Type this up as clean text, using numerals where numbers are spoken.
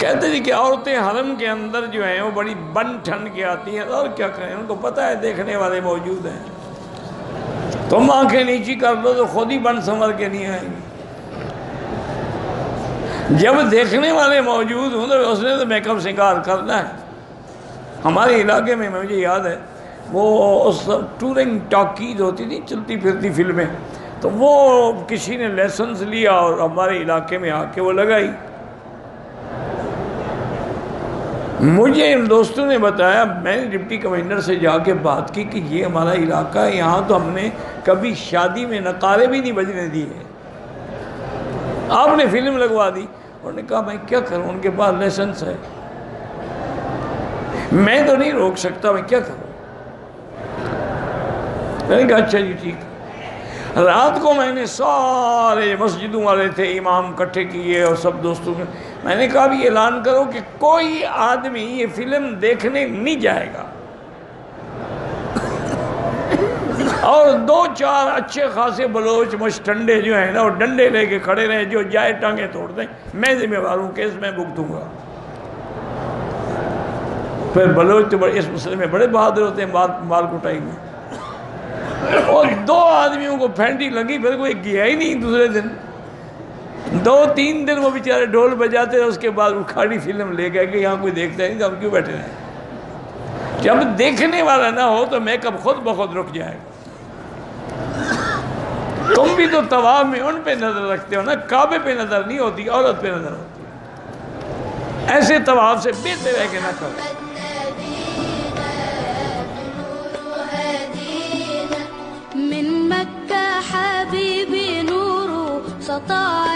کہتے ہیں کہ عورتیں حرم کے اندر جو ہیں وہ بڑی بن ٹھن کے آتی ہیں، اور کیا کہیں، ان کو پتہ ہے دیکھنے والے موجود ہیں، تم آنکھیں نیچی کر لو تو خود ہی بن سنور کے نہیں آئیں گی۔ جب دیکھنے والے موجود ہوں تو اس نے تو میک اپ سنگار کرنا ہے۔ ہمارے علاقے میں مجھے یاد ہے وہ اس ٹورنگ ٹاکیز ہوتی تھی، چلتی پھرتی فلمیں، تو وہ کسی نے لیسنس لیا اور ہمارے علاقے میں آ کے وہ لگائی۔ مجھے ان دوستوں نے بتایا، میں نے ڈپٹی کمشنر سے جا کے بات کی کہ یہ ہمارا علاقہ ہے، یہاں تو ہم نے کبھی شادی میں نقارے بھی نہیں بجنے دیے، آپ نے فلم لگوا دی۔ انہوں نے کہا میں کیا کروں، ان کے پاس لائسنس ہے، میں تو نہیں روک سکتا، میں کیا کروں۔ میں نے کہا اچھا جی ٹھیک ہے۔ رات کو میں نے سارے مسجدوں والے تھے، امام اکٹھے کیے اور سب دوستوں نے، میں نے کہا بھی اعلان کرو کہ کوئی آدمی یہ فلم دیکھنے نہیں جائے گا، اور دو چار اچھے خاصے بلوچ مشٹنڈے جو ہیں نا وہ ڈنڈے لے کے کھڑے رہے، جو جائے ٹانگیں توڑ دیں، میں ذمہ دار ہوں، کیس میں بھگتوں گا۔ پھر بلوچ تو اس مسئلے میں بڑے بہادر ہوتے ہیں، مال کٹائی میں، اور دو آدمیوں کو پھینٹی لگی، پھر کوئی گیا ہی نہیں دوسرے دن، 2-3 دن وہ بیچارے ڈھول بجاتے ہیں، اس کے بعد اکھاڑی فلم لے گئے کہ یہاں کوئی دیکھتا نہیں تو ہم کیوں بیٹھے رہے۔ جب دیکھنے والا نہ ہو تو میک اپ خود بخود رک جائے گا۔ تم بھی تو طواف میں ان پہ نظر رکھتے ہو نا، کعبے پہ نظر نہیں ہوتی، عورت پہ نظر ہوتی ہے۔ ایسے طواف سے بہتر ہے کہ نہ کرو۔ من مكة حبيبي نور سطاع